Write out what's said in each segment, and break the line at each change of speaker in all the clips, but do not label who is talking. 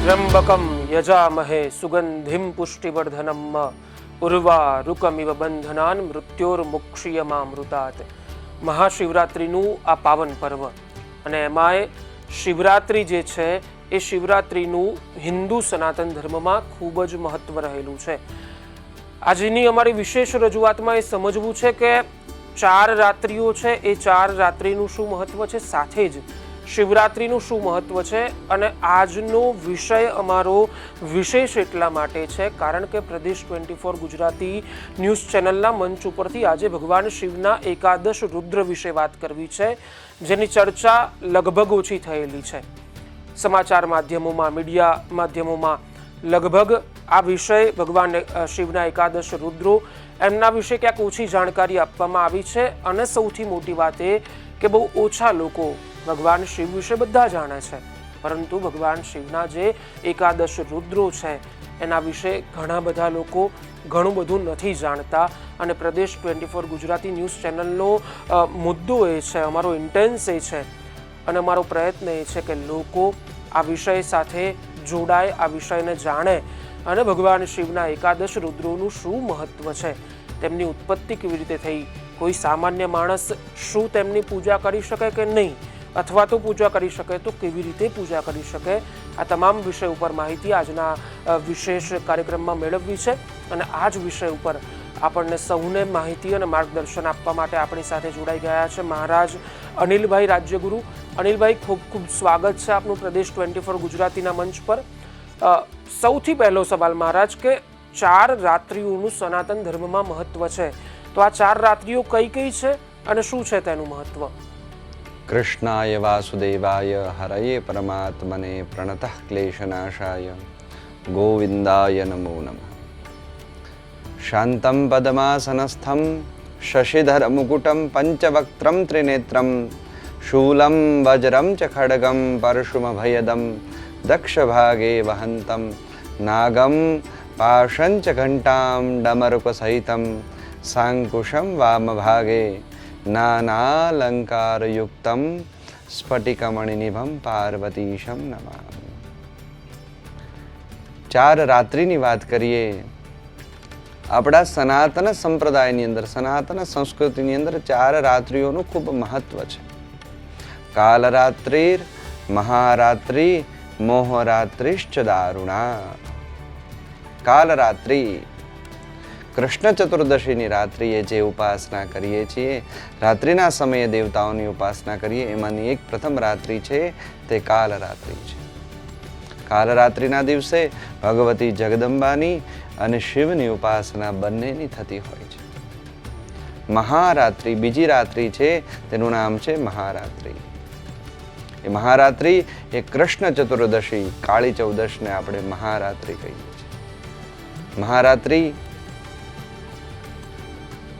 ત્ર્યંબકમ યજામહે સુગંધિમ પુષ્ટિવર્ધનમ ઉર્વારુકમિવ બંધનાન મૃત્યોર્મુક્ષીયમામૃતાત. મહાશિવરાત્રિનું આ પાવન પર્વ અને એમાંય શિવરાત્રિ જે છે એ શિવરાત્રિનું હિન્દુ સનાતન ધર્મમાં ખૂબ જ મહત્વ રહેલું છે. આજની અમારી વિશેષ રજૂઆતમાં એ સમજવું છે કે 4 રાત્રિઓ છે એ 4 રાત્રિનું શું મહત્વ છે, સાથે જ શિવરાત્રિનું શું મહત્વ છે. અને આજનો વિષય અમારો વિશેષ એટલા માટે છે કારણ કે પ્રદેશ 24 ગુજરાતી ન્યૂઝ ચેનલના મંચ ઉપરથી આજે ભગવાન શિવના એકાદશ રુદ્ર વિશે વાત કરવી છે, જેની ચર્ચા લગભગ ઓછી થયેલી છે. સમાચાર માધ્યમોમાં, મીડિયા માધ્યમોમાં લગભગ આ વિષય ભગવાન શિવના એકાદશ રુદ્રો એમના વિશે ક્યાંક ઓછી જાણકારી આપવામાં આવી છે. અને સૌથી મોટી વાત એ કે બહુ ઓછા લોકો ભગવાન શિવ વિશે બધા જાણે છે, પરંતુ ભગવાન શિવના જે એકાદશ રુદ્રો છે એના વિશે ઘણા બધા લોકો ઘણું બધું નથી જાણતા. અને પ્રદેશ 24 ગુજરાતી ન્યૂઝ ચેનલનો મુદ્દો એ છે, અમારો ઇન્ટેન્સ એ છે અને અમારો પ્રયત્ન એ છે કે લોકો આ વિષય સાથે જોડાય, આ વિષયને જાણે અને ભગવાન શિવના એકાદશ રુદ્રોનું શું મહત્વ છે, તેમની ઉત્પત્તિ કેવી રીતે થઈ, કોઈ સામાન્ય માણસ શું તેમની પૂજા કરી શકે કે નહીં, અથવા તો પૂજા કરી શકે તો કેવી રીતે પૂજા કરી શકે, આ તમામ વિષય ઉપર માહિતી આજના વિશેષ કાર્યક્રમમાં મેળવવી છે. અને આ જ વિષય ઉપર આપણને સૌને માહિતી અને માર્ગદર્શન આપવા માટે આપણી સાથે જોડાઈ ગયા છે મહારાજ અનિલભાઈ રાજ્યગુરુ. અનિલભાઈ, ખૂબ ખૂબ સ્વાગત છે આપનું પ્રદેશ 24 ગુજરાતીના મંચ પર. સૌથી પહેલો સવાલ મહારાજ કે 4 રાત્રિઓનું સનાતન ધર્મમાં મહત્વ છે, તો આ 4 રાત્રિઓ કઈ કઈ છે અને શું છે તેનું મહત્વ?
કૃષ્ણાય વાસુદેવાય હરયે પરમાત્મને પ્રણતઃ ક્લેશનાશાય ગોવિંદાય નમો નમઃ. શાંતમ પદ્માસનસ્થમ શશિધર મુકુટમ પંચવક્ત્રમ ત્રિનેત્રમ શૂલમ વજ્રમ ચ ખડગમ પરશુમભયદમ દક્ષભાગે વહંતમ નાગમ પાશં ચ ઘંટામ ડમરુકસહિતમ સાંકુશમ વામભાગે નાનાલંકારયુક્તમ સ્ફટિકમણિનિભમ પાર્વતીશમ નમામિ. 4 રાત્રિની વાત કરીએ. આપણા સનાતન સંપ્રદાયની અંદર, સનાતન સંસ્કૃતિની અંદર 4 રાત્રિઓનું ખૂબ મહત્વ છે. કાલરાત્રિર, મહારાત્રિ, મોહરાત્રિશ્ચ દારુણા. કાલરાત્રિ કૃષ્ણ ચતુર્દશીની રાત્રિએ જે ઉપાસના કરીએ છીએ, રાત્રિના સમયે દેવતાઓની ઉપાસના કરીએ, એમાંની એક પ્રથમ રાત્રિ છે તે કાલરાત્રિ છે. કાલરાત્રિના દિવસે ભગવતી જગદંબાની અને શિવની ઉપાસના બંનેની થતી હોય છે. મહારાત્રિ બીજી રાત્રિ છે, તેનું નામ છે મહારાત્રિ. એ મહારાત્રિ એ કૃષ્ણ ચતુર્દશી, કાળી ચૌદશને આપણે મહારાત્રિ કહીએ છીએ. મહારાત્રિ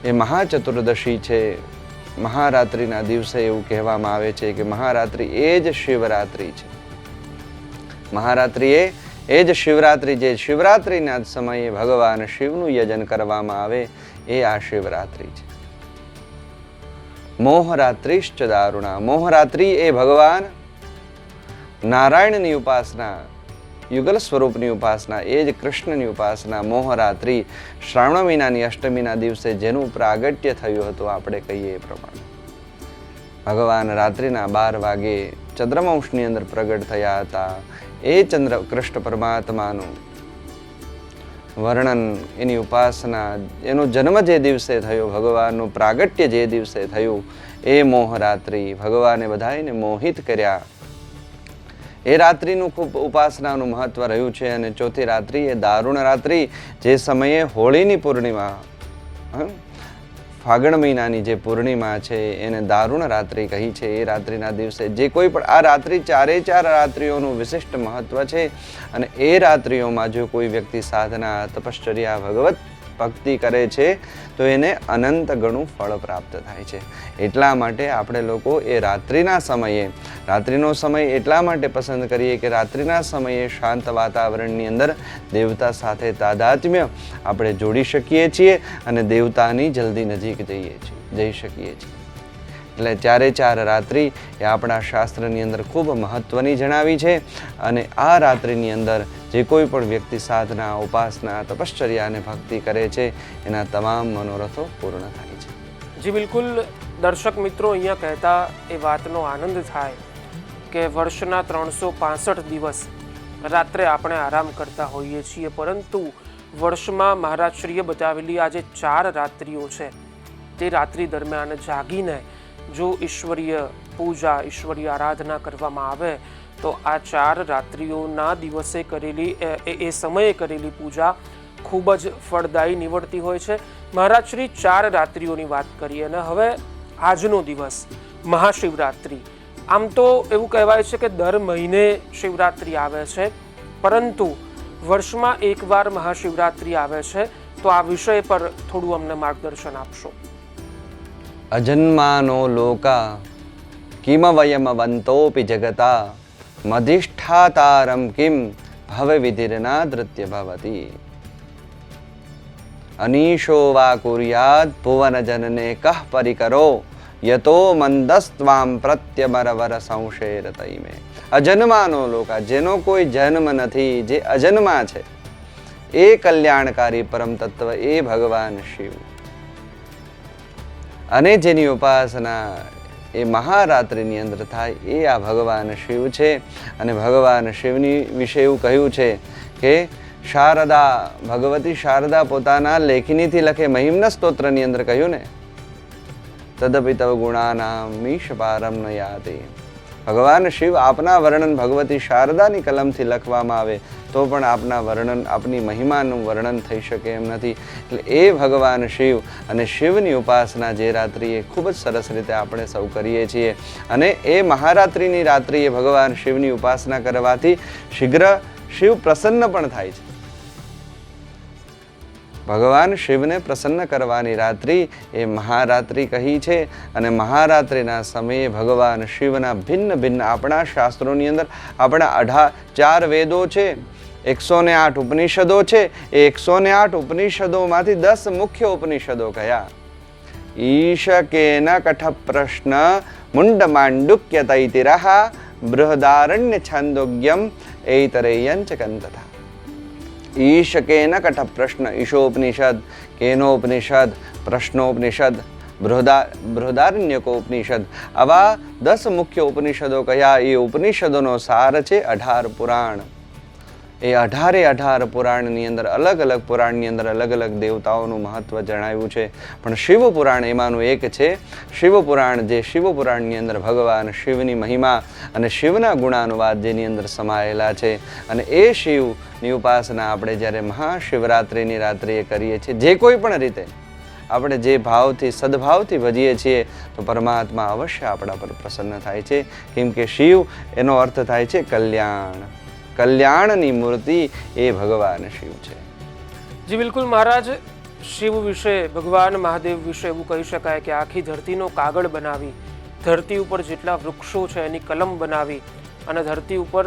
એ મહાચતુર્દશી છે. મહારાત્રિના દિવસે એવું કહેવામાં આવે છે કે મહારાત્રિ એ જ શિવરાત્રિ છે. મહારાત્રિ એ જ શિવરાત્રિ, જે શિવરાત્રિના સમયે ભગવાન શિવનું યજન કરવામાં આવે એ આ શિવરાત્રિ છે. મોહરાત્રિશ્ચ દારુણા. મોહરાત્રિ એ ભગવાન નારાયણની ઉપાસના, યુગલ સ્વરૂપની ઉપાસના, એ જ કૃષ્ણની ઉપાસના. મોહરાત્રિ શ્રાવણ મહિનાની અષ્ટમીના દિવસે જેનું પ્રાગટ્ય થયું હતું, આપણે કહીએ એ પ્રમાણે ભગવાન રાત્રિના 12 વાગે ચંદ્રવંશની અંદર પ્રગટ થયા હતા. એ કૃષ્ણ પરમાત્માનું વર્ણન, એની ઉપાસના, એનો જન્મ જે દિવસે થયો, ભગવાનનું પ્રાગટ્ય જે દિવસે થયું, એ મોહરાત્રિ. ભગવાને બધાને મોહિત કર્યા. એ રાત્રિનું ખૂબ ઉપાસનાનું મહત્વ રહ્યું છે. અને ચોથી રાત્રિ એ દારુણ રાત્રિ, જે સમયે હોળીની પૂર્ણિમા, ફાગણ મહિનાની જે પૂર્ણિમા છે એને દારુણ રાત્રિ કહી છે. એ રાત્રિના દિવસે જે કોઈ પણ, આ રાત્રિ 4 રાત્રિઓનું વિશિષ્ટ મહત્વ છે. અને એ રાત્રિઓમાં જો કોઈ વ્યક્તિ સાધના, તપશ્ચર્યા, ભગવત ભક્તિ કરે છે તો એને અનંત ગણું ફળ પ્રાપ્ત થાય છે. એટલા માટે આપણે લોકો એ રાત્રિના સમયે, રાત્રિનો સમય એટલા માટે પસંદ કરીએ કે રાત્રિના સમયે શાંત વાતાવરણની અંદર દેવતા સાથે તાદાત્મ્ય આપણે જોડી શકીએ છીએ અને દેવતાની જલ્દી નજીક જઈ શકીએ છીએ. એટલે ચારે ચાર રાત્રિ એ આપણા શાસ્ત્રની અંદર ખૂબ મહત્ત્વની જણાવી છે. અને આ રાત્રિની અંદર જે કોઈ પણ વ્યક્તિ સાધના, ઉપાસના, તપશ્ચર્યા અને ભક્તિ કરે છે એના તમામ મનોરથો પૂર્ણ થાય છે.
જી બિલકુલ દર્શક મિત્રો, અહીંયા કહેતા એ વાતનો આનંદ થાય કે વર્ષના 365 દિવસ રાત્રે આપણે આરામ કરતા હોઈએ છીએ, પરંતુ વર્ષમાં મહારાજશ્રીએ બતાવેલી આ જે 4 રાત્રિઓ છે તે રાત્રિ દરમિયાન જાગીને જો ઈશ્વરીય પૂજા, ઈશ્વરીય આરાધના કરવામાં આવે તો આ 4 રાત્રિઓના દિવસે કરેલી એ સમયે કરેલી પૂજા ખૂબ જ ફળદાયી નીવડતી હોય છે. મહારાજશ્રી 4 રાત્રિઓની વાત કરીએ અને હવે આજનો દિવસ મહાશિવરાત્રિ. આમ તો એવું કહેવાય છે કે દર મહિને શિવરાત્રિ આવે છે, પરંતુ વર્ષમાં એકવાર મહાશિવરાત્રિ આવે છે, તો આ વિષય પર થોડું અમને માર્ગદર્શન આપશો.
અજન્માનો લોકા કિમ વયમવંતોપી જગતા મધિષ્ઠાતારમ કિમ ભવ વિધિર્ના ધૃત્ય ભવતી અનીશો વા કુર્યાદ ભુવન જનને કહ પરિકરો યતો મંદસ્ત્વામ પ્રત્યમરવર સંશેર તૈમે. અજન્માનો લોકા, જેનો કોઈ જન્મ નથી, જે અજન્મા છે, એ કલ્યાણકારી પરમ તત્વ એ ભગવાન શિવ. અને જેની ઉપાસના એ મહારાત્રિની અંદર થાય એ આ ભગવાન શિવ છે. અને ભગવાન શિવની વિશે એવું કહ્યું છે કે શારદા, ભગવતી શારદા પોતાના લેખનીથી લખે મહિમ્ન સ્તોત્રની અંદર કહ્યું ને, તદપિ તવ ગુણાનામ મીશ પારમ ન યાતિ. ભગવાન શિવ આપના વર્ણન ભગવતી શારદાની કલમથી લખવામાં આવે તો પણ આપના વર્ણન, આપની મહિમાનું વર્ણન થઈ શકે એમ નથી. એટલે એ ભગવાન શિવ અને શિવની ઉપાસના જે રાત્રિએ ખૂબ જ સરસ રીતે આપણે સૌ કરીએ છીએ. અને એ મહારાત્રિની રાત્રિએ ભગવાન શિવની ઉપાસના કરવાથી શીઘ્ર શિવ પ્રસન્ન પણ થાય છે. ભગવાન શિવને પ્રસન્ન કરવાની રાત્રિ એ મહારાત્રિ કહી છે. અને મહારાત્રિના સમયે ભગવાન શિવના ભિન્ન ભિન્ન આપણા શાસ્ત્રોની અંદર આપણા 4 વેદો છે, 108 ઉપનિષદો છે. એ 108 ઉપનિષદોમાંથી 10 મુખ્ય ઉપનિષદો કયા? ઈશકેન કઠ પ્રશ્ન મુંડ માંડુક્ય તૈતિરઃ બૃહદારણ્ય છાંદોગ્યમ એતરેયંચ કંતથા. ઈશકેન કઠ પ્રશ્ન, ઈશોપનિષદ, કેનોપનિષદ, પ્રશ્નોપનિષદ, બૃહદારણ્યકોપનિષદ, આવા 10 મુખ્ય ઉપનિષદો કયા? એ ઉપનિષદોનો સાર છે 18 પુરાણ. એ 18 પુરાણની અંદર અલગ અલગ પુરાણની અંદર અલગ અલગ દેવતાઓનું મહત્વ જણાવ્યું છે. પણ શિવ પુરાણ એમાંનું એક છે. શિવ પુરાણ, જે શિવ પુરાણની અંદર ભગવાન શિવની મહિમા અને શિવના ગુણાનુવાદ જેની અંદર સમાયેલા છે. અને એ શિવની ઉપાસના આપણે જ્યારે મહાશિવરાત્રિની રાત્રિએ કરીએ છીએ, જે કોઈ પણ રીતે આપણે જે ભાવથી, સદભાવથી ભજીએ છીએ, તો પરમાત્મા અવશ્ય આપણા પર પ્રસન્ન થાય છે. કેમ કે શિવ એનો અર્થ થાય છે કલ્યાણ. કલ્યાણની મૂર્તિ એ ભગવાન શિવ છે.
જી બિલકુલ મહારાજ, શિવ વિશે, ભગવાન મહાદેવ વિશે એવું કહી શકાય કે આખી ધરતીનો કાગળ બનાવી, ધરતી ઉપર જેટલા વૃક્ષો છે એની કલમ બનાવી, અને ધરતી ઉપર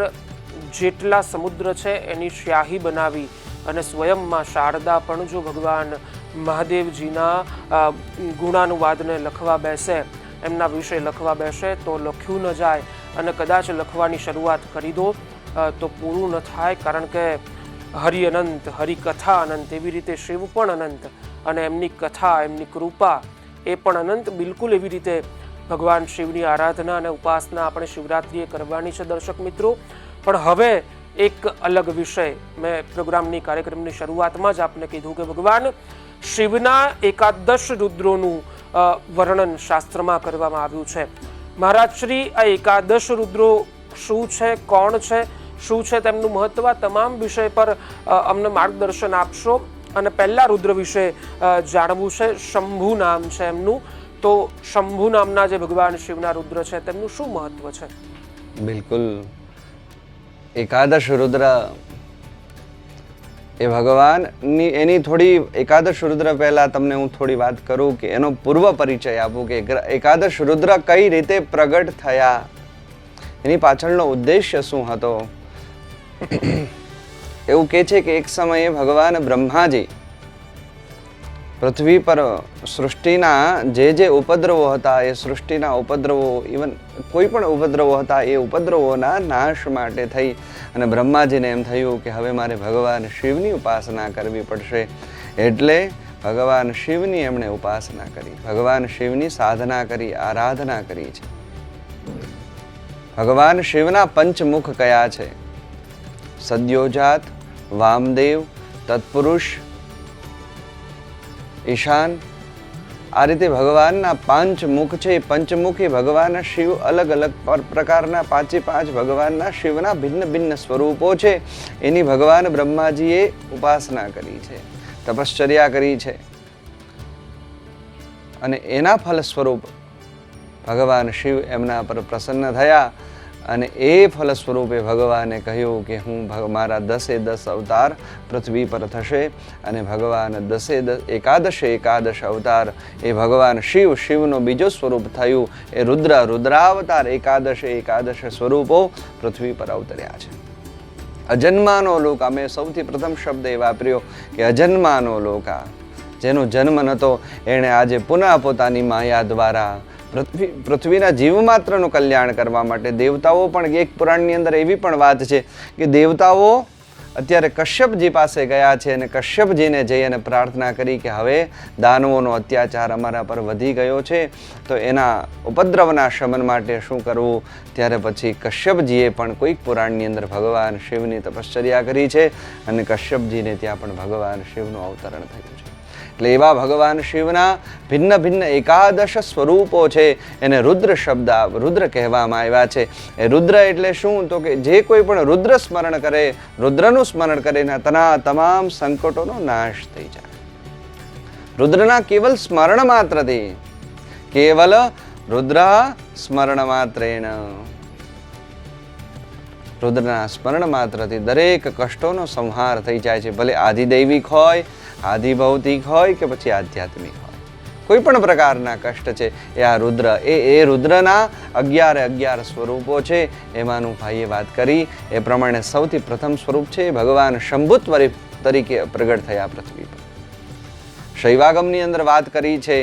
જેટલા સમુદ્ર છે એની સ્યાહી બનાવી, અને સ્વયંમાં શારદા પણ જો ભગવાન મહાદેવજીના ગુણાનુવાદને લખવા બેસે, એમના વિશે લખવા બેસે તો લખ્યું ન જાય. અને કદાચ લખવાની શરૂઆત કરી દો તો પૂરું ન થાય, કારણ કે હરિ અનંત, હરિકથા અનંત, એવી રીતે શિવ પણ અનંત અને એમની કથા, એમની કૃપા એ પણ અનંત. બિલકુલ એવી રીતે ભગવાન શિવની આરાધના અને ઉપાસના આપણે શિવરાત્રિએ કરવાની છે દર્શક મિત્રો. પણ હવે એક અલગ વિષય, મેં પ્રોગ્રામની, કાર્યક્રમની શરૂઆતમાં જ આપને કીધું કે ભગવાન શિવના 11 રુદ્રોનું વર્ણન શાસ્ત્રમાં કરવામાં આવ્યું છે. મહારાજશ્રી, આ 11 રુદ્રો શું છે, કોણ છે, શું છે તેમનું મહત્વ, તમામ વિષય પર અમને માર્ગદર્શન આપશો. અને પહેલા રુદ્ર વિશે જાણવું છે. શંભુ નામ છે એમનું, તો શંભુ નામના જે ભગવાન શિવના રુદ્ર છે તેમનું શું મહત્વ છે?
બિલકુલ, 11 રુદ્ર એ ભગવાનની, એની થોડી 11 રુદ્ર પહેલા તમને હું થોડી વાત કરું કે એનો પૂર્વ પરિચય આપું કે 11 રુદ્ર કઈ રીતે પ્રગટ થયા, એની પાછળનો ઉદ્દેશ્ય શું હતો. એવું કહે છે કે એક સમયે ભગવાન બ્રહ્માજી પૃથ્વી પર સૃષ્ટિના જે ઉપદ્રવો હતા એ સૃષ્ટિના ઉપદ્રવો ઇવન કોઈ પણ ઉપદ્રવો હતા એ ઉપદ્રવોના નાશ માટે થઈ અને બ્રહ્માજીને એમ થયું કે હવે મારે ભગવાન શિવની ઉપાસના કરવી પડશે. એટલે ભગવાન શિવની એમણે ઉપાસના કરી, ભગવાન શિવની સાધના કરી, આરાધના કરી છે. ભગવાન શિવના પંચમુખ કયા છે? સદ્યોજાત, વામદેવ, તત્પુરુષ, ઈશાન. આ રીતે ભગવાનના પાંચ મુખ છે. પંચમુખી ભગવાનના શિવ અલગ અલગ પ્રકારના પાંચે પાંચ ભગવાનના શિવના ભિન્ન ભિન્ન સ્વરૂપો છે. એની ભગવાન બ્રહ્માજીએ ઉપાસના કરી છે, તપશ્ચર્યા કરી છે અને એના ફલ સ્વરૂપ ભગવાન શિવ એમના પર પ્રસન્ન થયા અને એ ફલ સ્વરૂપે ભગવાને કહ્યું કે હું મારા 10 અવતાર પૃથ્વી પર થશે અને ભગવાન એકાદશ અવતાર એ ભગવાન શિવનો બીજો સ્વરૂપ થયું એ રુદ્રાવતાર એકાદશ સ્વરૂપો પૃથ્વી પર અવતર્યા છે. અજન્માનો લોકા, મેં સૌથી પ્રથમ શબ્દ એ વાપર્યો કે અજન્માનો લોકા. જેનો જન્મ નહોતો એણે આજે પુનઃ પોતાની માયા દ્વારા પૃથ્વીના જીવમાત્રનું કલ્યાણ કરવા માટે દેવતાઓ પણ, એક પુરાણની અંદર એવી પણ વાત છે કે દેવતાઓ અત્યારે કશ્યપજી પાસે ગયા છે અને કશ્યપજીને જઈ અને પ્રાર્થના કરી કે હવે દાનવોનો અત્યાચાર અમારા પર વધી ગયો છે તો એના ઉપદ્રવના શમન માટે શું કરવું. ત્યારે પછી કશ્યપજીએ પણ કોઈક પુરાણની અંદર ભગવાન શિવની તપશ્ચર્યા કરી છે અને કશ્યપજીને ત્યાં પણ ભગવાન શિવનું અવતરણ થયું છે. એટલે એવા ભગવાન શિવના ભિન્ન ભિન્ન એકાદશ સ્વરૂપો છે. એને રુદ્ર કહેવામાં આવ્યા છે. એ રુદ્ર એટલે શું? તો કે જે કોઈ પણ રુદ્ર સ્મરણ કરે, રુદ્રનું સ્મરણ કરે એના તમામ સંકટોનો નાશ થઈ જાય. રુદ્રના કેવલ સ્મરણ માત્રથી, કેવલ રુદ્ર સ્મરણ માત્રેણ, રુદ્રના સ્મરણ માત્રથી દરેક કષ્ટોનો સંહાર થઈ જાય છે. ભલે આધિદૈવિક હોય, આધિભૌતિક હોય કે પછી આધ્યાત્મિક હોય, કોઈ પણ પ્રકારના કષ્ટ છે એ આ રુદ્ર એ રુદ્રના 11 સ્વરૂપો છે. એમાંનું ભાઈએ વાત કરી એ પ્રમાણે સૌથી પ્રથમ સ્વરૂપ છે ભગવાન શંભુ તરીકે પ્રગટ થયા પૃથ્વી પર. શૈવાગમની અંદર વાત કરી છે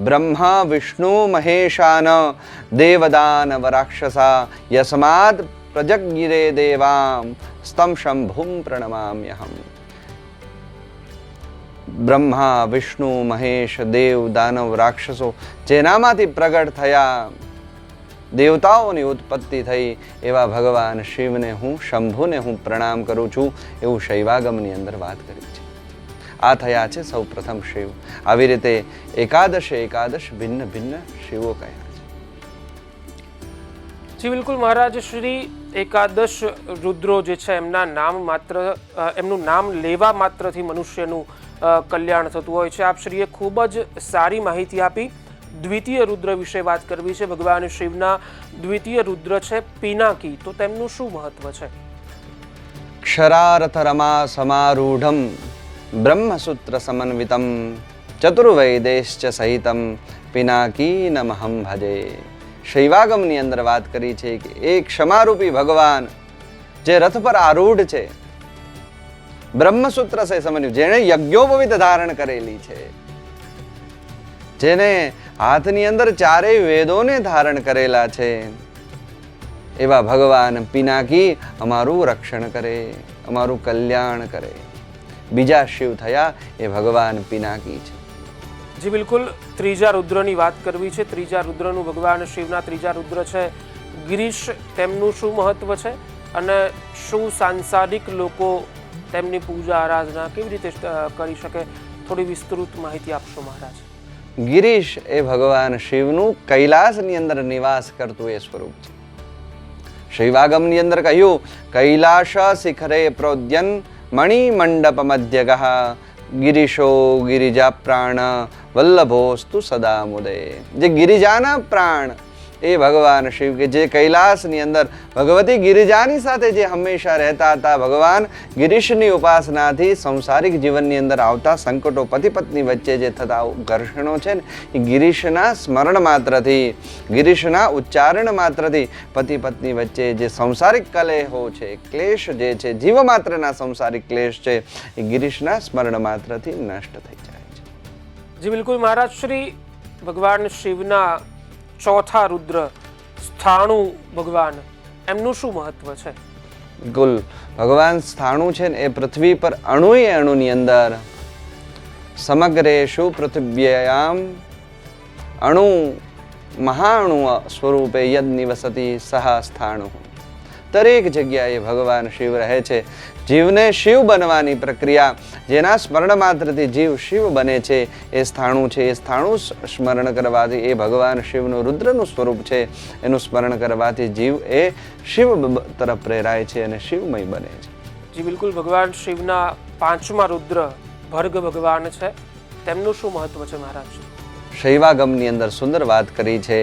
બ્રહ્મા વિષ્ણુ મહેશાન દેવદાનવ રાક્ષસા યસ્માદ પ્રજગિરે દેવામ સ્તમ શંભુમ પ્રણમામ્યહમ. બ્રહ્મા વિષ્ણુ મહેશ દેવ દાનવ રાક્ષસો જેનામાંથી પ્રગટ થયા, દેવતાઓની ઉત્પત્તિ થઈ એવા ભગવાન શિવને શંભુને હું પ્રણામ કરું છું એવું શૈવાગમની અંદર વાત કરી છે. આ થયા છે સૌ પ્રથમ શિવ. આવી રીતે એકાદશ ભિન્ન ભિન્ન શિવો કયા છે.
જી બિલકુલ મહારાજ શ્રી. એકાદશ રુદ્રો જે છે એમનું નામ લેવા માત્રથી મનુષ્યનું કલ્યાણ થતું હોય છે. આપ શ્રીએ ખૂબ જ સારી માહિતી આપી. દ્વિતીય રુદ્ર વિશે વાત કરવી છે. ભગવાન શિવના દ્વિતીય રુદ્ર છે પિનાકી, તો તેમનું શું મહત્વ છે?
ક્ષરારથ રમા સમારૂઢમ બ્રહ્મસૂત્ર સમન્વિતમ ચતુર્વૈદેશ્ચ સહિતમ પિનાકી નમહમ ભજે. શૈવાગમની અંદર વાત કરી છે કે એક ક્ષમારૂપી ભગવાન જે રથ પર આરૂઢ છે, બ્રહ્મસૂત્ર સે સમન્વિત, જેણે યજ્ઞોપવિત ધારણ કરેલી છે, જેને હાથની અંદર 4 વેદોને ધારણ કરેલા છે, એવા ભગવાન પિનાકી અમારું રક્ષણ કરે, અમારું કલ્યાણ કરે. બીજા શિવ થયા એ ભગવાન પિનાકી છે.
જી બિલકુલ. ત્રીજા રુદ્રની વાત કરવી છે. ત્રીજા રુદ્રનું, ભગવાન શિવના ત્રીજા રુદ્ર છે ગિરીશ. તેમનું શું મહત્વ છે અને શું સાંસારિક લોકો તેમની પૂજા આરાધના કેવી રીતે કરી શકે? થોડી વિસ્તૃત માહિતી આપશો મહારાજ.
ગિરીશ એ ભગવાન શિવનું કૈલાસની અંદર નિવાસ કરતું એ સ્વરૂપ છે. શૈવાગમની અંદર કહ્યું કૈલાશ શિખરે પ્રોદ્યન મણિમંડપ મધ્યગઃ ગિરીશો ગિરિજા પ્રાણ વલ્લભોસ્તુ સદા મુદે. જે ગિરિજાના પ્રાણ એ ભગવાન શિવ કે જે કૈલાસની અંદર ભગવતી ગિરિજાની સાથે જે હંમેશા રહેતા હતા. ભગવાન ગિરીશની ઉપાસનાથી સંસારિક જીવનની અંદર આવતા સંકટો, પતિ પત્ની વચ્ચે જે થતા ઘર્ષણો છે ને એ ગિરીશના સ્મરણ માત્રથી, ગિરીશના ઉચ્ચારણ માત્રથી પતિ પત્ની વચ્ચે જે સંસારિક કલેહો છે, ક્લેશ જે છે, જીવ માત્રના સંસારિક ક્લેશ છે એ ગિરીશના સ્મરણ માત્રથી નષ્ટ થઈ જાય છે.
જી બિલકુલ મહારાજ શ્રી, ભગવાન શિવના ચોથા રુદ્ર સ્થાણુ ભગવાન, એમનું શું મહત્વ છે?
બિલકુલ, ભગવાન સ્થાણુ છે ને એ પૃથ્વી પર અણુએ અણુની અંદર સમગ્રેષુ પૃથિવ્યામ અણુ મહાણુ સ્વરૂપે યદ નિવસતી સહ સ્થાણુ. દરેક જગ્યાએ ભગવાન શિવ રહે છે. જીવને શિવ બનવાની પ્રક્રિયા, જેના સ્મરણ માત્રથી જીવ શિવ બને છે, એ સ્થાણુ છે. એ સ્થાણુ સ્મરણ કરવાથી, એ ભગવાન શિવનું રુદ્રનું સ્વરૂપ છે, એનું સ્મરણ કરવાથી જીવ એ શિવ તરફ પ્રેરાય છે અને શિવમય બને છે.
જી બિલકુલ, ભગવાન શિવના પાંચમા રુદ્ર ભર્ગ ભગવાન છે, તેમનું શું મહત્વ છે મહારાજ?
શૈવાગમની અંદર સુંદર વાત કરી છે.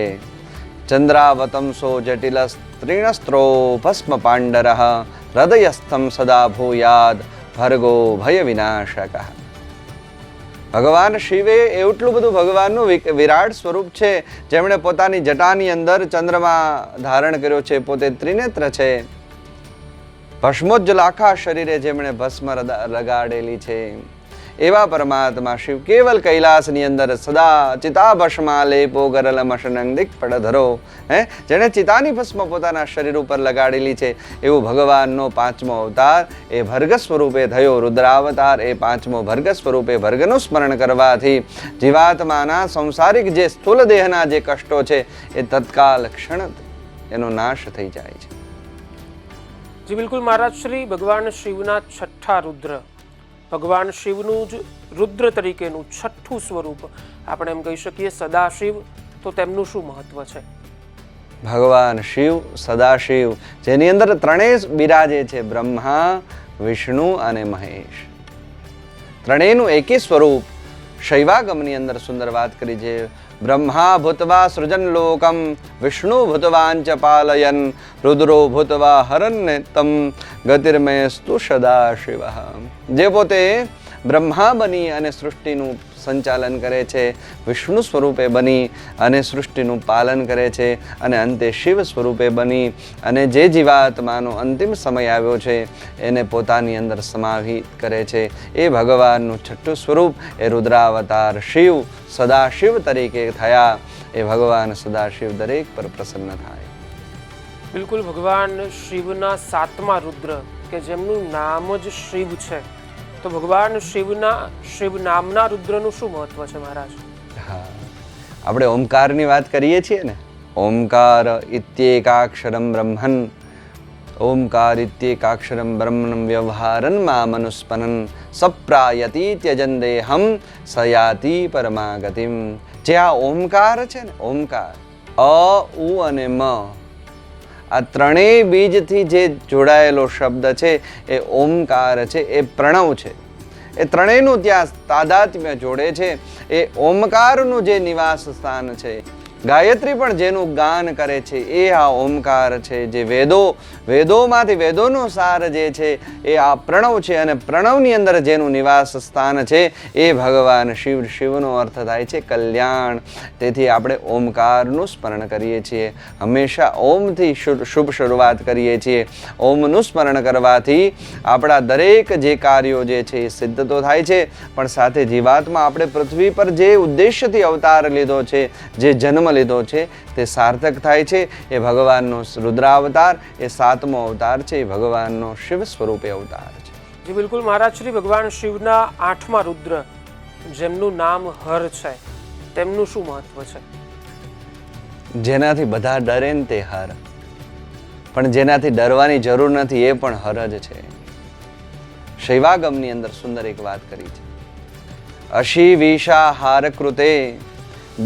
ચંદ્રાવતંસો જટિલ ત્રિણસ્ત્રો ભસ્મ પાંડર હૃદયસ્થમ સદા ભૂયાદ ભર્ગો ભય વિનાશક. ભગવાન શિવે એટલું બધું ભગવાનનું વિરાટ સ્વરૂપ છે, જેમણે પોતાની જટાની અંદર ચંદ્રમા ધારણ કર્યો છે, પોતે ત્રિનેત્ર છે. ભસ્મોજ્જલ આખા શરીરે જેમણે ભસ્મ લગાડેલી છે, એવા પરમાત્મા શિવ કેવલ કૈલાસની અંદર સદા ચિતા ભસ્મા લેપો ગરલ મશનંગ દિક્પડ ધરો, જેણે ચિતાની ભસ્મ પોતાના શરીર ઉપર લગાડેલી છે, એવું ભગવાનનો પાંચમો અવતાર એ ભર્ગ સ્વરૂપે થયો. રુદ્રાવતાર એ પાંચમો ભર્ગ સ્વરૂપે. ભર્ગનું સ્મરણ કરવાથી જીવાત્માના સંસારિક જે સ્થૂલ દેહના જે કષ્ટો છે, એ તત્કાલ ક્ષણ એનો નાશ થઈ જાય છે.
જી બિલકુલ મહારાજ શ્રી, ભગવાન શિવના છઠ્ઠા રુદ્ર, ભગવાન શિવનું જ રુદ્ર તરીકેનું છઠ્ઠું સ્વરૂપ આપણે એમ કહી શકીએ સદાશિવ, તો તેમનું શું મહત્વ છે?
ભગવાન શિવ સદાશિવ, જેની અંદર ત્રણેય બિરાજે છે, બ્રહ્મા, વિષ્ણુ અને મહેશ. ત્રણેયનું એકી સ્વરૂપ શૈવાગમની અંદર સુંદર વાત કરી છે. બ્રહ્મા ભૂતવા સૃજન લોકમ, વિષ્ણુ ભૂતવાંચ પાલયન, રુદ્રો ભૂતવા હરન્યતમ, ગતિર્મયસ્તુ સદાશિવ. જે પોતે બ્રહ્મા બની અને સૃષ્ટિનું સંચાલન કરે છે, વિષ્ણુ સ્વરૂપે બની અને સૃષ્ટિનું પાલન કરે છે, અને અંતે શિવ સ્વરૂપે બની અને જે જીવાત્માનો અંતિમ સમય આવ્યો છે એને પોતાની અંદર સમાહિત કરે છે, એ ભગવાનનું છઠ્ઠું સ્વરૂપ એ રુદ્રાવતાર શિવ સદાશિવ તરીકે થયા. એ ભગવાન સદાશિવ દરેક પર પ્રસન્ન થાય.
બિલકુલ, ભગવાન શિવના સાતમા રુદ્ર, કે જેમનું નામ જ શિવ છે, તો ભગવાન શિવના શિવ નામના રુદ્રનું શું મહત્વ છે મહારાજ?
હા, આપણે ઓમકારની વાત કરીએ છીએ ને. ઓમકાર ઇત્યેકાક્ષરમ બ્રહ્મન, ઓમકાર ઇત્યેકાક્ષરમ બ્રહ્મણ વ્યવહારન મામનુસ્પનન, સપ્રાયતિ ત્યજન દેહમ સયાતિ પરમાગતિમ. જે આ ઓમકાર છે ને, ઓમકાર અ, ઉ અને મ, આ ત્રણેય બીજથી જે જોડાયેલો શબ્દ છે એ ઓમકાર છે, એ પ્રણવ છે. એ ત્રણેયનું ત્યાં તાદાત્મ્ય જોડે છે. એ ઓમકારનું જે નિવાસ સ્થાન છે, ગાયત્રી પણ જેનું ગાન કરે છે, એ આ ઓમકાર છે. જે વેદોમાંથી વેદોનો સાર જે છે એ આ પ્રણવ છે, અને પ્રણવની અંદર જેનું નિવાસ સ્થાન છે એ ભગવાન શિવ. શિવનો અર્થ થાય છે કલ્યાણ. તેથી આપણે ઓમકારનું સ્મરણ કરીએ છીએ, હંમેશા ઓમથી શુભ શરૂઆત કરીએ છીએ. ઓમનું સ્મરણ કરવાથી આપણા દરેક જે કાર્યો જે છે એ સિદ્ધ તો થાય છે, પણ સાથે જીવાત્મા આપણે પૃથ્વી પર જે ઉદ્દેશ્યથી અવતાર લીધો છે, જે જન્મ લીધો છે, તે સાર્થક થાય છે. એ ભગવાનનો રુદ્રાવતાર એ સાતમો અવતાર છે, એ ભગવાનનો શિવ સ્વરૂપે અવતાર છે.
જી બિલકુલ મહારાજ શ્રી, ભગવાન શિવના આઠમા રુદ્ર, જેમનું નામ હર છે, તેમનું શું મહત્વ છે?
જેનાથી બધા ડરે ને તે હર, પણ જેનાથી ડરવાની જરૂર નથી એ પણ હર જ છે. શૈવાગમની અંદર સુંદર એક વાત કરી છે. અશી વિષા હાર કૃતે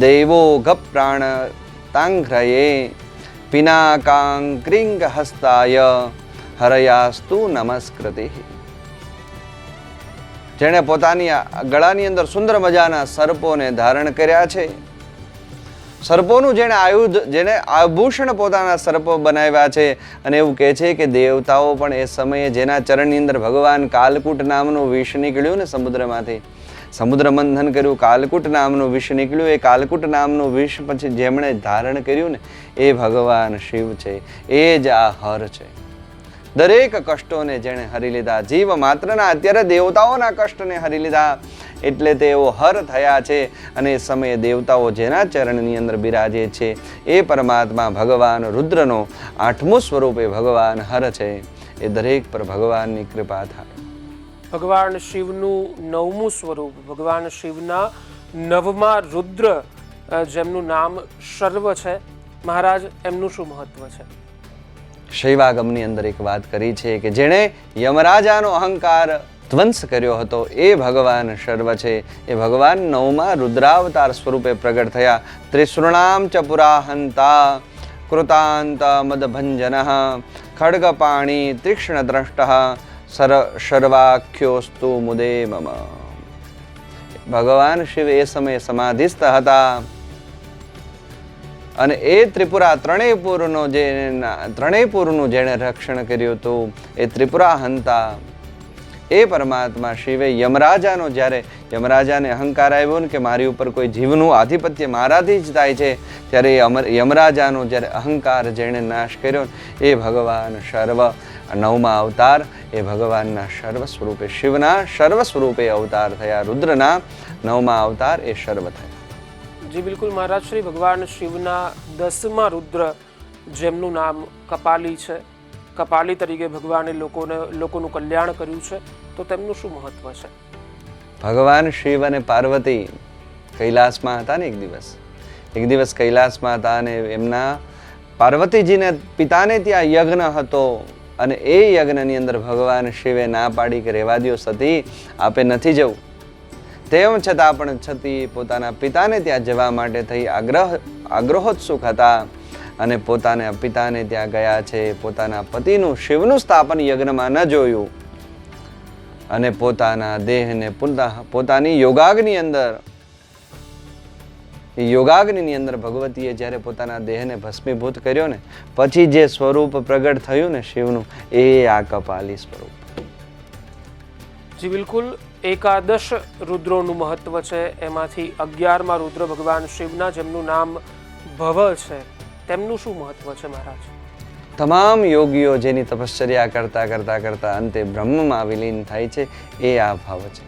દેવો ગપ પ્રાણ તાંઘ્રયે, પિનાકાં ક્રિંગ હસ્તાય હરયાસ્તુ નમસ્કૃતિ. જેણે પોતાની ગળાની અંદર સુંદર મજાના સર્પોને ધારણ કર્યા છે, સર્પોનું જેણે આભૂષણ પોતાના સર્પો બનાવ્યા છે, અને એવું કહે છે કે દેવતાઓ પણ એ સમયે જેના ચરણની અંદર ભગવાન કાલકૂટ નામનું વિષ નીકળ્યું ને સમુદ્રમાંથી, સમુદ્ર મંથન કર્યું, કાલકૂટ નામનું વિષ નીકળ્યું, એ કાલકૂટ નામનું વિષ પછી જેમણે ધારણ કર્યું ને એ ભગવાન શિવ છે. એ જ આ હર છે. દરેક કષ્ટોને જેણે હરી લીધા, જીવ માત્રના અત્યારે દેવતાઓના કષ્ટને હરી લીધા, એટલે તેઓ હર થયા છે. અને એ સમયે દેવતાઓ જેના ચરણની અંદર બિરાજે છે એ પરમાત્મા ભગવાન રુદ્રનો 8મું સ્વરૂપે ભગવાન હર છે. એ દરેક પર ભગવાનની કૃપા થાય.
ભગવાન શિવનું 9મું સ્વરૂપ, ભગવાન શિવના 9મા રુદ્ર, જેમનું નામ શર્વ છે, મહારાજ એમનું શું મહત્વ છે?
શૈવાગમની અંદર એક વાત કરી છે કે જેણે યમરાજાનો અહંકાર ધ્વંસ કર્યો હતો એ ભગવાન શર્વ છે. એ ભગવાન 9મા રુદ્રાવતાર સ્વરૂપે પ્રગટ થયા. ત્રિસૃણામ ચ પુરાહંતા કૃતાંત મદભંજન ખડગપાણી તીક્ષ્ણ દ્રષ્ટ શર્વાખ્યોસ્તુ મુદે મમ. ભગવાન શિવ એ સમયે સમાધિસ્થ હતા અને એ ત્રિપુરા ત્રણેય પુરનું જેણે રક્ષણ કર્યું હતું એ ત્રિપુરા હંતા એ પરમાત્મા શિવે યમરાજાનો, જ્યારે યમરાજાને અહંકાર આવ્યો ને કે મારી ઉપર કોઈ જીવનું આધિપત્ય મારાથી જ થાય છે, ત્યારે યમરાજાનો જ્યારે અહંકાર જેણે નાશ કર્યો એ ભગવાન શર્વ 9મા અવતાર એ ભગવાનના સર્વ સ્વરૂપે, શિવના સર્વ સ્વરૂપે અવતાર થયા. રુદ્રના 9મા અવતાર એ સર્વ થયા.
જી બિલકુલ મહારાજ શ્રી. ભગવાન શિવના 10મા રુદ્ર, જેમનું નામ કપાલી છે, કપાલી તરીકે ભગવાને લોકોનું કલ્યાણ કર્યું છે, તો તેમનું શું મહત્વ છે?
ભગવાન શિવ અને પાર્વતી કૈલાસમાં હતા ને એક દિવસ કૈલાસમાં હતા અને એમના પાર્વતીજીને પિતાને ત્યાં યજ્ઞ હતો અને એ યજ્ઞની અંદર ભગવાન શિવે ના પાડી કે રહેવા દ્યો સતી, આપે નથી જવું. તેમ છતાં પણ સતી પોતાના પિતાને ત્યાં જવા માટે થઈ આગ્રહોત્સુક હતા અને પોતાના પિતાને ત્યાં ગયા છે. પોતાના પતિનું શિવનું સ્થાપન યજ્ઞમાં ન જોયું અને પોતાના દેહને પોતાની યોગાગ્નિની અંદર ભગવતીએ જ્યારે પોતાના દેહને ભસ્મીભૂત કર્યો ને પછી જે સ્વરૂપ પ્રગટ થયું ને શિવનું, એ આ કપાલી સ્વરૂપ.
જી બિલકુલ. 11 રુદ્રોનું મહત્વ છે. એમાંથી 11મા રુદ્ર ભગવાન શિવના, જેમનું નામ ભવ છે, તેમનું શું મહત્વ છે મહારાજ?
તમામ યોગીઓ જેની તપશ્ચર્યા કરતા અંતે બ્રહ્મમાં વિલીન થાય છે એ આ ભાવ છે.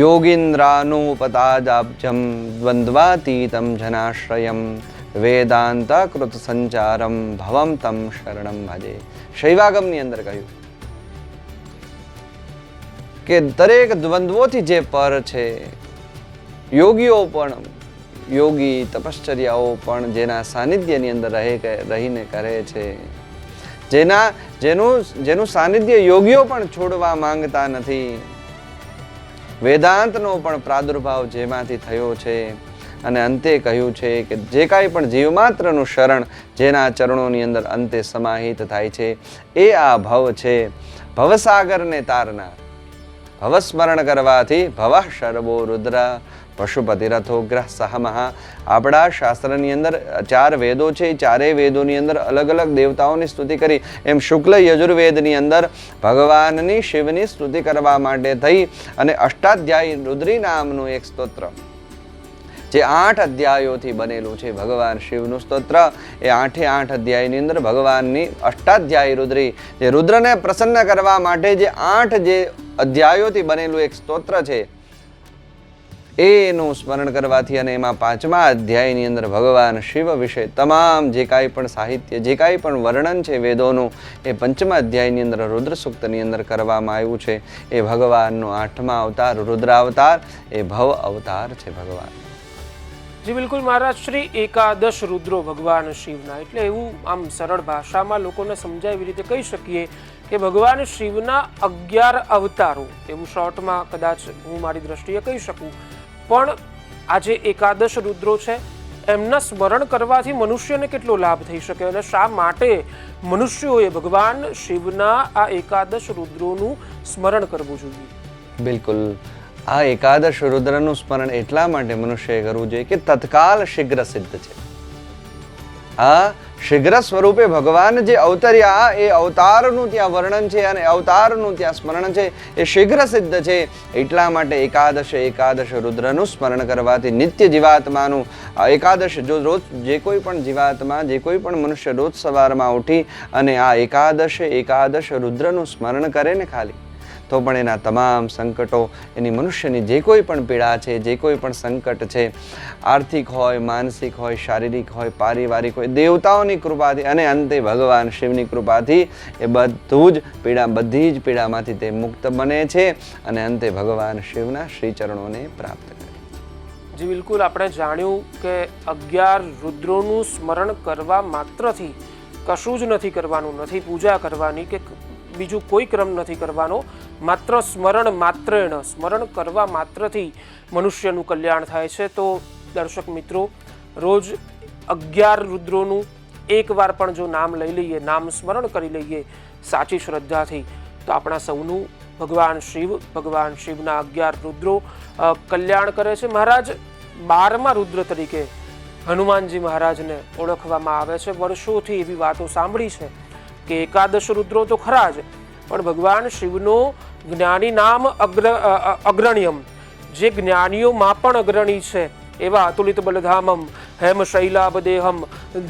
યોગીન્દ્રાનુપતાજાબ્જમ દ્વંદ્વાતીતમ જનાશ્રયમ વેદાંત કૃત સંચારમ ભવમ તમ શરણમ ભજે. શૈવાગમની અંદર કહ્યું કે દરેક દ્વંદ્વોથી જે પર છે, યોગીઓ પણ, યોગી તપશ્ચર્યાઓ પણ જેના સાનિધ્યની અંદર રહીને કરે છે, જેનું સાનિધ્ય યોગીઓ પણ છોડવા માંગતા નથી. વેદાંતનો પણ પ્રાદુર્ભાવ જેમાંથી થયો છે અને અંતે કહ્યું છે કે જે કાંઈ પણ જીવમાત્રનું શરણ જેના ચરણોની અંદર અંતે સમાહિત થાય છે એ આ ભવ છે. ભવસાગરને તારનાર, ભવસ્મરણ કરવાથી ભવ શર્વો રુદ્ર પશુપતિ રથોગ્રહ સહમહા. આપણા શાસ્ત્રની અંદર 4 વેદો છે. 4 વેદોની અંદર અલગ અલગ દેવતાઓની સ્તુતિ કરી. એમ શુક્લ યજુર્વેદની અંદર ભગવાનની શિવની સ્તુતિ કરવા માટે થઈ અને અષ્ટાધ્યાયી રુદ્રી નામનું એક સ્તોત્ર, જે 8 અધ્યાયોથી બનેલું છે ભગવાન શિવનું સ્તોત્ર. એ 8 અધ્યાયની અંદર ભગવાનની અષ્ટાધ્યાયી રુદ્રી, જે રુદ્રને પ્રસન્ન કરવા માટે જે 8 જે અધ્યાયોથી બનેલું એક સ્તોત્ર છે, એનું સ્મરણ કરવાથી અને એમાં 5મા અધ્યાયની અંદર ભગવાન શિવ વિશે તમામ જે કાંઈ પણ સાહિત્ય, જે કાંઈ પણ વર્ણન છે વેદોનું, એ 5મા અધ્યાયની અંદર રુદ્ર સૂક્તની અંદર કરવામાં આવ્યું છે. એ ભગવાનનો 8મા અવતાર રુદ્રાવતાર એ ભવ અવતાર છે ભગવાન.
જી બિલકુલ મહારાજ શ્રી. 11 રુદ્રો ભગવાન શિવના, એટલે એવું આમ સરળ ભાષામાં લોકોને સમજાય એવી રીતે કહી શકીએ કે ભગવાન શિવના 11 અવતારો, એવું શોર્ટમાં કદાચ હું મારી દ્રષ્ટિએ કહી શકું. પણ આ જે 11 રુદ્રો છે એમના સ્મરણ કરવાથી મનુષ્યને કેટલો લાભ થઈ શકે અને શા માટે મનુષ્યોએ ભગવાન શિવના આ 11 રુદ્રોનું સ્મરણ કરવું જોઈએ?
બિલકુલ. આ 11 રુદ્રનું સ્મરણ એટલા માટે મનુષ્યએ કરવું જોઈએ કે તત્કાલ શીઘ્ર સિદ્ધ છે. આ શીઘ્ર સ્વરૂપે ભગવાન જે અવતર્યા એ અવતારનું ત્યાં વર્ણન છે અને અવતારનું ત્યાં સ્મરણ છે, એ શીઘ્ર સિદ્ધ છે. એટલા માટે 11 રુદ્રનું સ્મરણ કરવાથી નિત્ય જીવાત્માનું 11 જો રોજ જે કોઈ પણ જીવાત્મા, જે કોઈ પણ મનુષ્ય રોજ સવારમાં ઉઠી અને આ 11 રુદ્રનું સ્મરણ કરે ને ખાલી, તો પણ એના તમામ સંકટો, એની મનુષ્યની જે કોઈ પણ પીડા છે, જે કોઈ પણ સંકટ છે, આર્થિક હોય, માનસિક હોય, શારીરિક હોય, પારિવારિક હોય, દેવતાઓની કૃપાથી અને અંતે ભગવાન શિવની કૃપાથી એ બધી જ પીડામાંથી તે મુક્ત બને છે અને અંતે ભગવાન શિવના શ્રી ચરણોને પ્રાપ્ત કરે.
જી બિલકુલ, આપણે જાણ્યું કે 11 રુદ્રોનું સ્મરણ કરવા માત્રથી કશું જ નથી કરવાનું, નથી પૂજા કરવાની કે બીજું કોઈ ક્રમ નથી કરવાનો, માત્ર સ્મરણ કરવા માત્રથી મનુષ્યનું કલ્યાણ થાય છે. તો દર્શક મિત્રો, રોજ 11 રુદ્રોનું એકવાર પણ જો નામ લઈ લઈએ, નામ સ્મરણ કરી લઈએ સાચી શ્રદ્ધાથી, તો આપણા સૌનું ભગવાન શિવના 11 રુદ્રો કલ્યાણ કરે છે. મહારાજ 12મા રુદ્ર તરીકે હનુમાનજી મહારાજને ઓળખવામાં આવે છે. વર્ષોથી એવી વાતો સાંભળી છે કે 11 રુદ્રો તો ખરા જ, પણ ભગવાન શિવનો જ્ઞાની નામ અગ્રણ્યમ, જે જ્ઞાનીઓમાં પણ અગ્રણી છે એવા અતુલિત બલધામમ હેમ શૈલાભદેહમ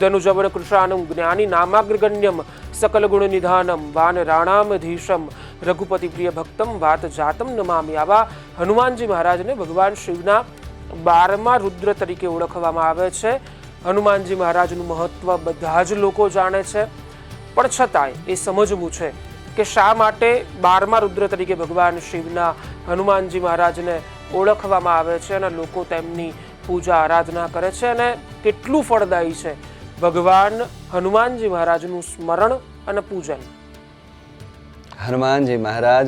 ધનુજવર કૃષાનમ જ્ઞાની નામાગ્રગણ્યમ સકલ ગુણ નિધાનમ વાન રાણામધીશમ રઘુપતિ પ્રિય ભક્તમ વાત જાતમ નમામિ. આવા હનુમાનજી મહારાજને ભગવાન શિવના 12મા રુદ્ર તરીકે ઓળખવામાં આવે છે. હનુમાનજી મહારાજનું મહત્વ બધા જ લોકો જાણે છે, પણ છતાંય એ સમજવું છે કે શા માટે 12મા રુદ્ર તરીકે ભગવાન શિવના હનુમાનજી મહારાજને ઓળખવામાં આવે છે અને લોકો તેમની પૂજા આરાધના કરે છે, અને કેટલું ફળદાયી છે ભગવાન હનુમાનજી મહારાજનું સ્મરણ અને પૂજન.
હનુમાનજી મહારાજ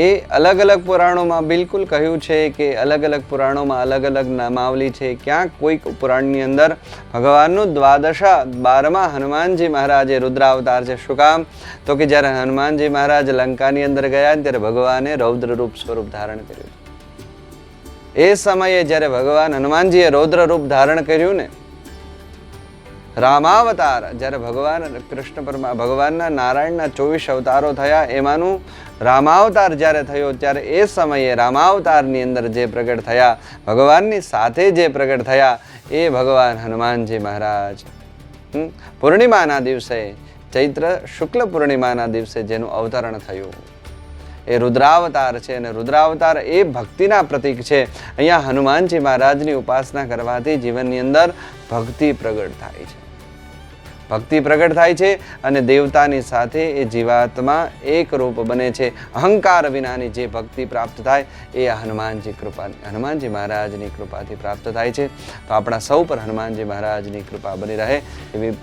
એ અલગ અલગ પુરાણોમાં બિલકુલ કહ્યું છે કે અલગ અલગ પુરાણોમાં અલગ અલગ નામાવલી છે. ક્યાંક કોઈક પુરાણની અંદર ભગવાનનું 12મા હનુમાનજી મહારાજે રુદ્રાવતાર છે. શું કામ? તો કે જ્યારે હનુમાનજી મહારાજ લંકાની અંદર ગયા ત્યારે ભગવાને રૌદ્ર રૂપ સ્વરૂપ ધારણ કર્યું. એ સમયે જ્યારે ભગવાન હનુમાનજીએ રૌદ્ર રૂપ ધારણ કર્યું ને, રામાવતાર, જ્યારે ભગવાનના નારાયણના 24 અવતારો થયા, એમાંનું રામાવતાર જ્યારે થયો ત્યારે એ સમયે રામાવતારની અંદર જે પ્રગટ થયા, ભગવાનની સાથે જે પ્રગટ થયા, એ ભગવાન હનુમાનજી મહારાજ પૂર્ણિમાના દિવસે, ચૈત્ર શુક્લ પૂર્ણિમાના દિવસે જેનું અવતરણ થયું, એ રુદ્રાવતાર છે. અને રુદ્રાવતાર એ ભક્તિના પ્રતીક છે. અહીંયા હનુમાનજી મહારાજની ઉપાસના કરવાથી જીવનની અંદર ભક્તિ પ્રગટ થાય છે અને દેવતાની સાથે એ જીવાત્મા એક રૂપ બને છે. અહંકાર વિનાની જે ભક્તિ પ્રાપ્ત થાય એ હનુમાનજી મહારાજની કૃપાથી પ્રાપ્ત થાય છે. તો આપણા સૌ પર હનુમાનજી મહારાજની કૃપા બની રહે એવી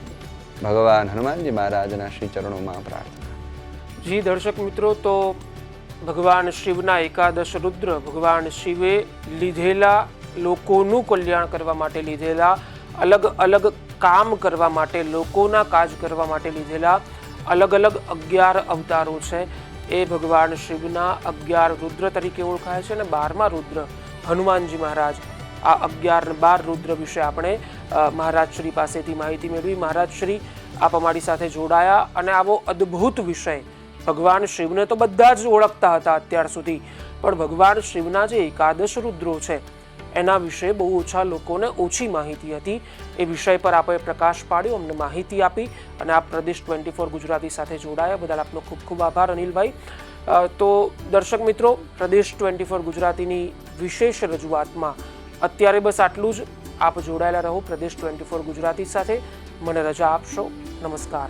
ભગવાન હનુમાનજી મહારાજના શ્રી ચરણોમાં પ્રાર્થના.
જી દર્શક મિત્રો, તો ભગવાન શિવના 11 રુદ્ર, ભગવાન શિવે લીધેલા લોકોનું કલ્યાણ કરવા માટે લીધેલા, અલગ અલગ કામ કરવા માટે, લોકોના કાજ કરવા માટે લીધેલા અલગ અલગ 11 અવતારો છે. એ ભગવાન શિવના 11 રુદ્ર તરીકે ઓળખાય છે. અને 12મા રુદ્ર હનુમાનજી મહારાજ, આ 11 12 રુદ્ર વિશે આપણે મહારાજશ્રી પાસેથી માહિતી મેળવી. મહારાજશ્રી, આપ અમારી સાથે જોડાયા અને આવો અદ્ભુત વિષય, ભગવાન શિવને તો બધા જ ઓળખતા હતા અત્યાર સુધી, પણ ભગવાન શિવના જે 11 રુદ્રો છે એના વિશે બહુ ઓછા લોકોને ઓછી માહિતી હતી. એ વિષય પર આપણે પ્રકાશ પાડ્યો, અમને માહિતી આપી અને આપ પ્રદેશ 24 ગુજરાતી સાથે જોડાયા બદલ આપનો ખૂબ ખૂબ આભાર અનિલભાઈ. તો દર્શક મિત્રો, પ્રદેશ 24 ગુજરાતીની વિશેષ રજૂઆતમાં અત્યારે બસ આટલું જ. આપ જોડાયેલા રહો પ્રદેશ 24 ગુજરાતી સાથે. મને રજા આપશો. નમસ્કાર.